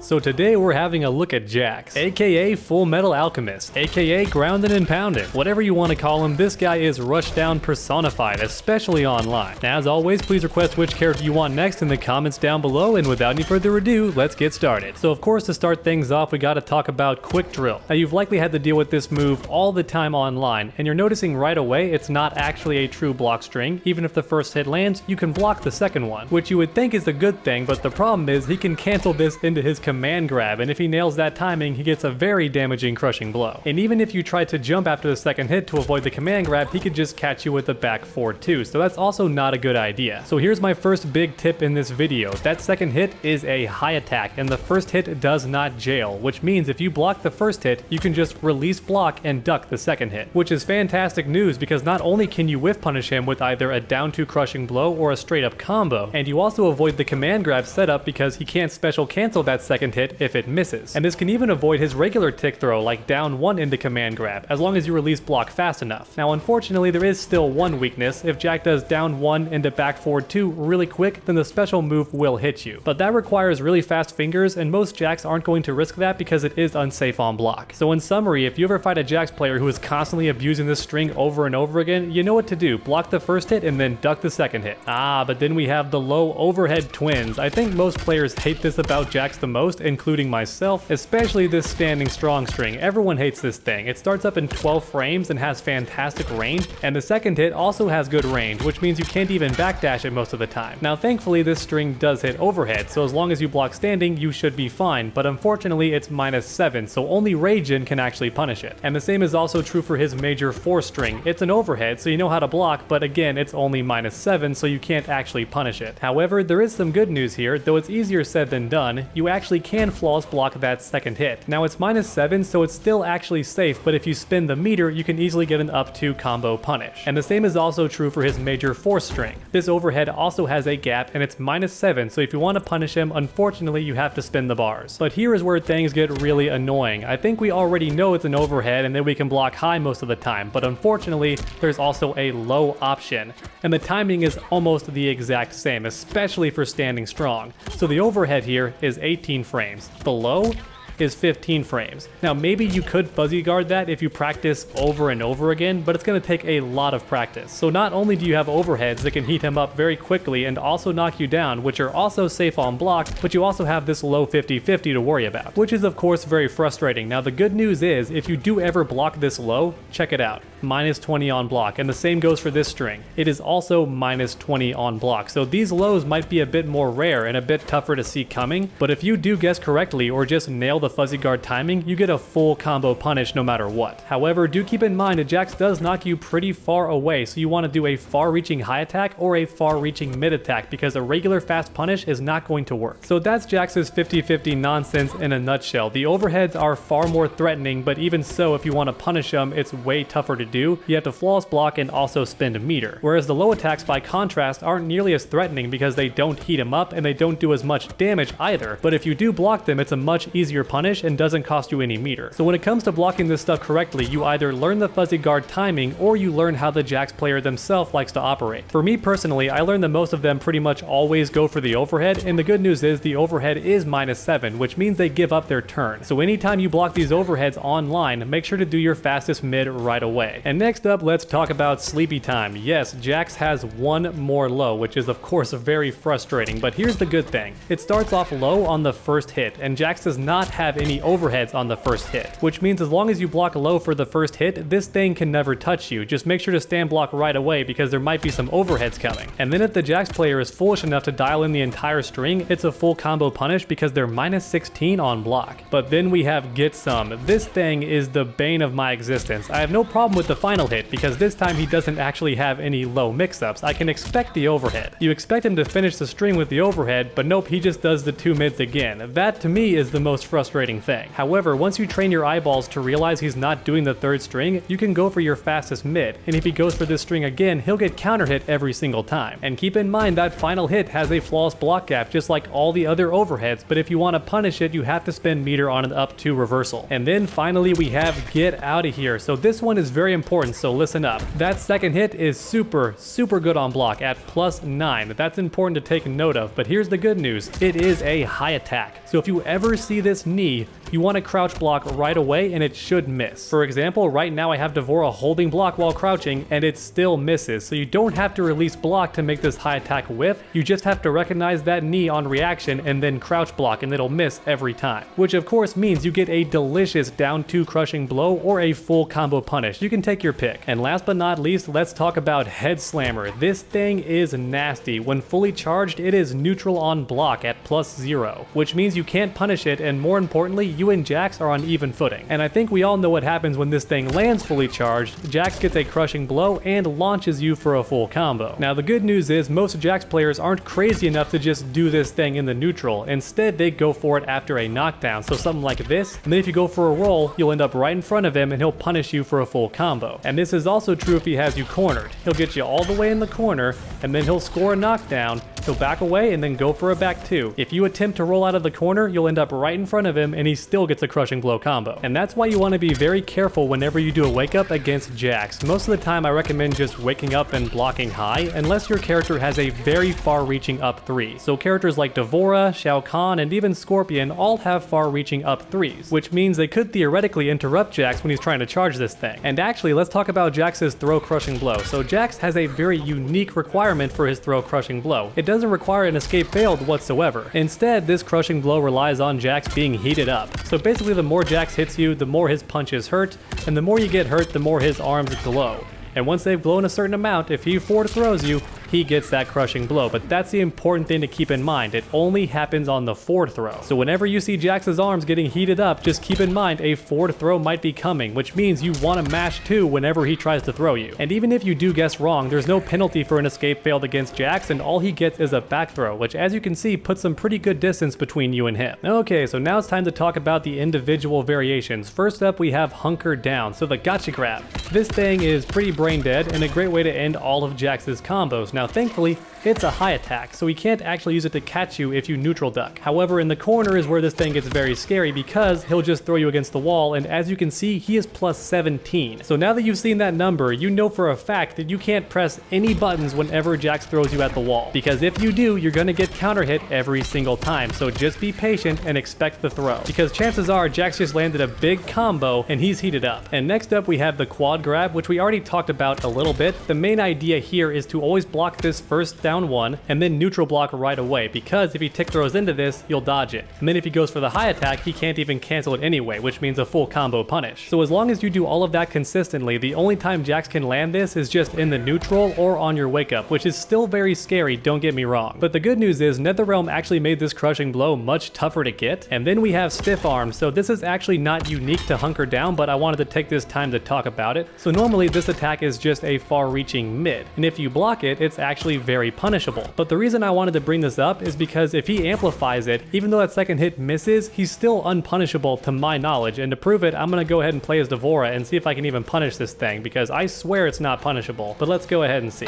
So today we're having a look at Jax, aka Full Metal Alchemist, aka Grounded and Pounded. Whatever you want to call him, this guy is Rushdown personified, especially online. Now, as always, please request which character you want next in the comments down below, and without any further ado, let's get started. So of course, to start things off, we gotta talk about Quick Drill. Now, you've likely had to deal with this move all the time online, and you're noticing right away it's not actually a true block string. Even if the first hit lands, you can block the second one, which you would think is a good thing, but the problem is he can cancel this into his command grab, and if he nails that timing, he gets a very damaging crushing blow. And even if you try to jump after the second hit to avoid the command grab, he could just catch you with the back 4-2, so that's also not a good idea. So here's my first big tip in this video. That second hit is a high attack, and the first hit does not jail, which means if you block the first hit, you can just release block and duck the second hit, which is fantastic news because not only can you whiff punish him with either a down 2 crushing blow or a straight up combo, and you also avoid the command grab setup because he can't special cancel that second hit if it misses. And this can even avoid his regular tick throw like down 1 into command grab, as long as you release block fast enough. Now unfortunately there is still one weakness. If Jack does down 1 into back 4-2 really quick, then the special move will hit you. But that requires really fast fingers, and most Jacks aren't going to risk that because it is unsafe on block. So in summary, if you ever fight a Jax player who is constantly abusing this string over and over again, you know what to do. Block the first hit and then duck the second hit. But then we have the low overhead twins. I think most players hate this about Jax the most, including myself, especially this standing strong string. Everyone hates this thing. It starts up in 12 frames and has fantastic range, and the second hit also has good range, which means you can't even backdash it most of the time. Now thankfully this string does hit overhead, so as long as you block standing, you should be fine, but unfortunately it's -7, so only Ragin can actually punish it. And the same is also true for his major 4 string. It's an overhead, so you know how to block, but again, it's only -7, so you can't actually punish it. However, there is some good news here. Though it's easier said than done, you actually can flawless block that second hit. Now it's -7, so it's still actually safe, but if you spin the meter, you can easily get an up 2 combo punish. And the same is also true for his major 4 string. This overhead also has a gap, and it's -7, so if you want to punish him, unfortunately you have to spin the bars. But here is where things get really annoying. I think we already know it's an overhead and that we can block high most of the time, but unfortunately there's also a low option, and the timing is almost the exact same, especially for standing strong. So the overhead here is 18 frames. The low is 15 frames. Now maybe you could fuzzy guard that if you practice over and over again, but it's going to take a lot of practice. So not only do you have overheads that can heat him up very quickly and also knock you down, which are also safe on block, but you also have this low 50-50 to worry about, which is of course very frustrating. Now the good news is, if you do ever block this low, check it out. -20 on block, and the same goes for this string. It is also -20 on block, so these lows might be a bit more rare and a bit tougher to see coming, but if you do guess correctly or just nail the fuzzy guard timing, you get a full combo punish no matter what. However, do keep in mind that Jax does knock you pretty far away, so you want to do a far-reaching high attack or a far-reaching mid attack, because a regular fast punish is not going to work. So that's Jax's 50-50 nonsense in a nutshell. The overheads are far more threatening, but even so, if you want to punish them, it's way tougher to do. You have to flawless block and also spin a meter. Whereas the low attacks, by contrast, aren't nearly as threatening because they don't heat him up and they don't do as much damage either. But if you do block them, it's a much easier punish and doesn't cost you any meter. So when it comes to blocking this stuff correctly, you either learn the fuzzy guard timing or you learn how the Jax player themselves likes to operate. For me personally, I learned that most of them pretty much always go for the overhead, and the good news is the overhead is -7, which means they give up their turn. So anytime you block these overheads online, make sure to do your fastest mid right away. And next up, let's talk about sleepy time. Yes, Jax has one more low, which is of course very frustrating, but here's the good thing. It starts off low on the first hit, and Jax does not have any overheads on the first hit, which means as long as you block low for the first hit, this thing can never touch you. Just make sure to stand block right away because there might be some overheads coming. And then if the Jax player is foolish enough to dial in the entire string, it's a full combo punish because they're -16 on block. But then we have Get Some. This thing is the bane of my existence. I have no problem with the final hit because this time he doesn't actually have any low mix-ups. I can expect the overhead. You expect him to finish the string with the overhead, but nope, he just does the 2 mids again. That to me is the most frustrating thing. However, once you train your eyeballs to realize he's not doing the 3rd string, you can go for your fastest mid, and if he goes for this string again, he'll get counter hit every single time. And keep in mind that final hit has a flawless block gap just like all the other overheads, but if you want to punish it, you have to spend meter on an up 2 reversal. And then finally we have Get Out of Here. So this one is very important, so listen up. That second hit is super good on block at +9. That's important to take note of, but here's the good news. It is a high attack. So if you ever see this knee, you want to crouch block right away and it should miss. For example, right now I have D'Vorah holding block while crouching and it still misses. So you don't have to release block to make this high attack whiff. You just have to recognize that knee on reaction and then crouch block and it'll miss every time. Which of course means you get a delicious down 2 crushing blow or a full combo punish. You can take your pick. And last but not least, let's talk about Head Slammer. This thing is nasty. When fully charged, it is neutral on block at +0, which means you can't punish it, and more importantly, you and Jax are on even footing. And I think we all know what happens when this thing lands fully charged. Jax gets a crushing blow and launches you for a full combo. Now the good news is most Jax players aren't crazy enough to just do this thing in the neutral. Instead, they go for it after a knockdown, so something like this, and then if you go for a roll, you'll end up right in front of him and he'll punish you for a full combo. And this is also true if he has you cornered. He'll get you all the way in the corner and then he'll score a knockdown, he'll back away and then go for a back 2. If you attempt to roll out of the corner, you'll end up right in front of him and he still gets a crushing blow combo. And that's why you want to be very careful whenever you do a wake up against Jax. Most of the time I recommend just waking up and blocking high unless your character has a very far reaching up 3. So characters like D'Vorah, Shao Kahn, and even Scorpion all have far reaching up 3s, which means they could theoretically interrupt Jax when he's trying to charge this thing. And actually, let's talk about Jax's throw crushing blow. So Jax has a very unique requirement for his throw crushing blow. It doesn't require an escape failed whatsoever. Instead, this crushing blow relies on Jax being heated up. So basically, the more Jax hits you, the more his punches hurt, and the more you get hurt, the more his arms glow. And once they've glown a certain amount, if he forward throws you, he gets that crushing blow. But that's the important thing to keep in mind. It only happens on the forward throw. So whenever you see Jax's arms getting heated up, just keep in mind a forward throw might be coming, which means you want to mash 2 whenever he tries to throw you. And even if you do guess wrong, there's no penalty for an escape failed against Jax, and all he gets is a back throw, which as you can see puts some pretty good distance between you and him. Okay, so now it's time to talk about the individual variations. First up, we have Hunker Down, so the gotcha grab. This thing is pretty brain dead and a great way to end all of Jax's combos. Now thankfully, it's a high attack, so he can't actually use it to catch you if you neutral duck. However, in the corner is where this thing gets very scary because he'll just throw you against the wall, and as you can see, he is +17. So now that you've seen that number, you know for a fact that you can't press any buttons whenever Jax throws you at the wall. Because if you do, you're gonna get counter hit every single time, so just be patient and expect the throw. Because chances are Jax just landed a big combo and he's heated up. And next up we have the quad grab, which we already talked about a little bit. The main idea here is to always block this first down 1 and then neutral block right away, because if he tick throws into this, you'll dodge it. And then if he goes for the high attack, he can't even cancel it anyway, which means a full combo punish. So as long as you do all of that consistently, the only time Jax can land this is just in the neutral or on your wake up, which is still very scary, don't get me wrong. But the good news is NetherRealm actually made this crushing blow much tougher to get. And then we have stiff arm, so this is actually not unique to Hunker Down, but I wanted to take this time to talk about it. So normally this attack is just a far reaching mid, and if you block it, it's actually very punishable. But the reason I wanted to bring this up is because if he amplifies it, even though that second hit misses, he's still unpunishable to my knowledge. And to prove it, I'm gonna go ahead and play as D'Vorah and see if I can even punish this thing, because I swear it's not punishable. But let's go ahead and see.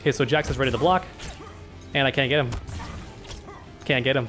Okay, so Jax is ready to block, and I can't get him. Can't get him.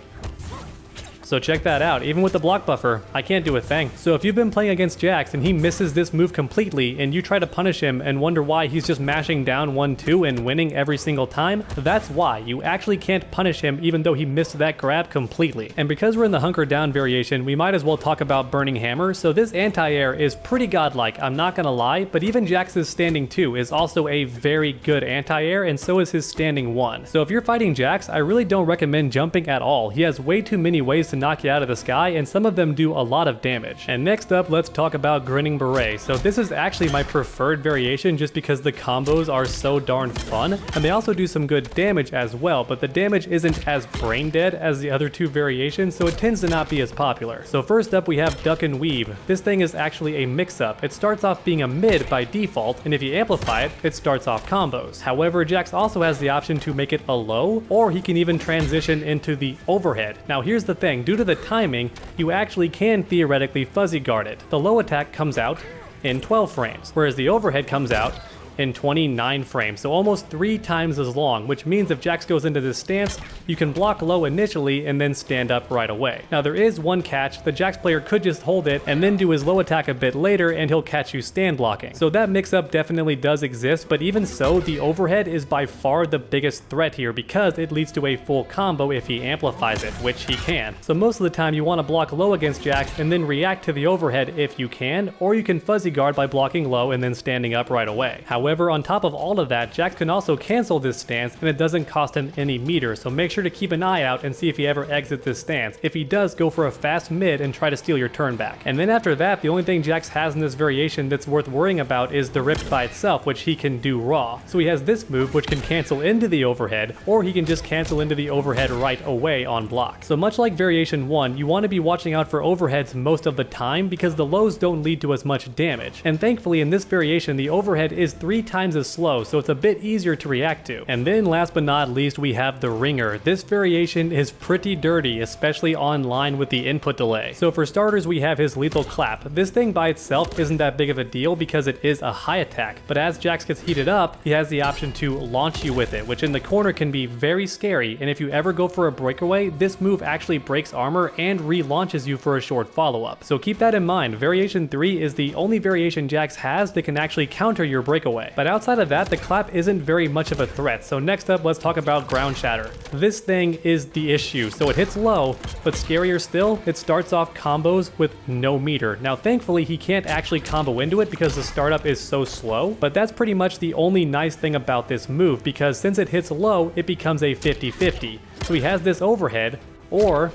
So check that out, even with the block buffer, I can't do a thing. So if you've been playing against Jax and he misses this move completely and you try to punish him and wonder why he's just mashing down 1-2 and winning every single time, that's why. You actually can't punish him even though he missed that grab completely. And because we're in the Hunker Down variation, we might as well talk about Burning Hammer. So this anti-air is pretty godlike, I'm not gonna lie, but even Jax's standing 2 is also a very good anti-air, and so is his standing 1. So if you're fighting Jax, I really don't recommend jumping at all. He has way too many ways to knock you out of the sky, and some of them do a lot of damage. And next up, let's talk about Grinning Beret. So this is actually my preferred variation just because the combos are so darn fun, and they also do some good damage as well, but the damage isn't as brain dead as the other 2 variations, so it tends to not be as popular. So first up we have Duck and Weave. This thing is actually a mix-up. It starts off being a mid by default, and if you amplify it, it starts off combos. However, Jax also has the option to make it a low, or he can even transition into the overhead. Now here's the thing, due to the timing, you actually can theoretically fuzzy guard it. The low attack comes out in 12 frames, whereas the overhead comes out in 29 frames, so almost 3 times as long, which means if Jax goes into this stance, you can block low initially and then stand up right away. Now there is one catch, the Jax player could just hold it and then do his low attack a bit later and he'll catch you stand blocking. So that mix-up definitely does exist, but even so, the overhead is by far the biggest threat here because it leads to a full combo if he amplifies it, which he can. So most of the time you want to block low against Jax and then react to the overhead if you can, or you can fuzzy guard by blocking low and then standing up right away. However, on top of all of that, Jax can also cancel this stance and it doesn't cost him any meter, so make sure to keep an eye out and see if he ever exits this stance. If he does, go for a fast mid and try to steal your turn back. And then after that, the only thing Jax has in this variation that's worth worrying about is the ripped by itself, which he can do raw. So he has this move which can cancel into the overhead, or he can just cancel into the overhead right away on block. So much like variation 1, you want to be watching out for overheads most of the time because the lows don't lead to as much damage. And thankfully in this variation, the overhead is 3 times as slow, so it's a bit easier to react to. And then last but not least, we have the ringer. This variation is pretty dirty, especially online with the input delay. So for starters, we have his lethal clap. This thing by itself isn't that big of a deal because it is a high attack, but as Jax gets heated up, he has the option to launch you with it, which in the corner can be very scary, and if you ever go for a breakaway, this move actually breaks armor and relaunches you for a short follow-up. So keep that in mind, variation 3 is the only variation Jax has that can actually counter your breakaway. But outside of that, the clap isn't very much of a threat, so next up, let's talk about ground shatter. This thing is the issue, so it hits low, but scarier still, it starts off combos with no meter. Now thankfully he can't actually combo into it because the startup is so slow, but that's pretty much the only nice thing about this move because since it hits low, it becomes a 50-50. So he has this overhead, or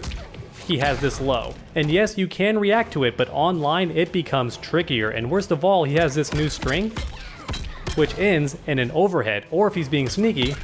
he has this low. And yes, you can react to it, but online it becomes trickier, and worst of all, he has this new string, which ends in an overhead, or if he's being sneaky,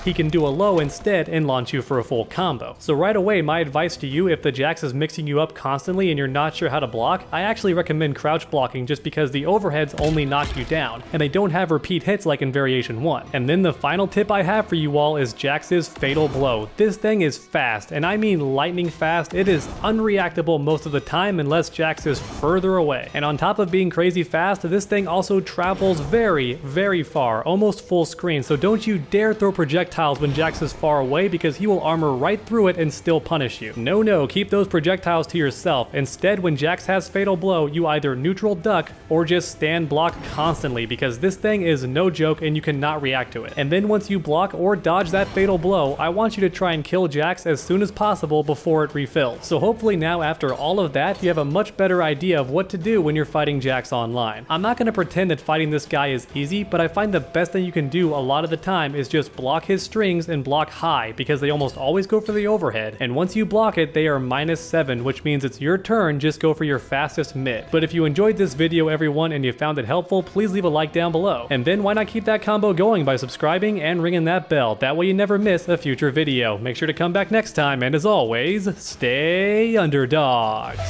he can do a low instead and launch you for a full combo. So right away, my advice to you, if the Jax is mixing you up constantly and you're not sure how to block, I actually recommend crouch blocking just because the overheads only knock you down, and they don't have repeat hits like in variation 1. And then the final tip I have for you all is Jax's fatal blow. This thing is fast, and I mean lightning fast. It is unreactable most of the time unless Jax is further away. And on top of being crazy fast, this thing also travels very, very far, almost full screen, so don't you dare throw projectiles when Jax is far away because he will armor right through it and still punish you. No, keep those projectiles to yourself. Instead, when Jax has fatal blow, you either neutral duck or just stand block constantly because this thing is no joke and you cannot react to it. And then once you block or dodge that fatal blow, I want you to try and kill Jax as soon as possible before it refills. So hopefully now after all of that, you have a much better idea of what to do when you're fighting Jax online. I'm not going to pretend that fighting this guy is easy, but I find the best thing you can do a lot of the time is just block his strings and block high because they almost always go for the overhead, and once you block it they are -7, which means it's your turn. Just go for your fastest mid. But if you enjoyed this video everyone and you found it helpful, please leave a like down below, and then why not keep that combo going by subscribing and ringing that bell. That way you never miss a future video. Make sure to come back next time, and as always, stay underdogs.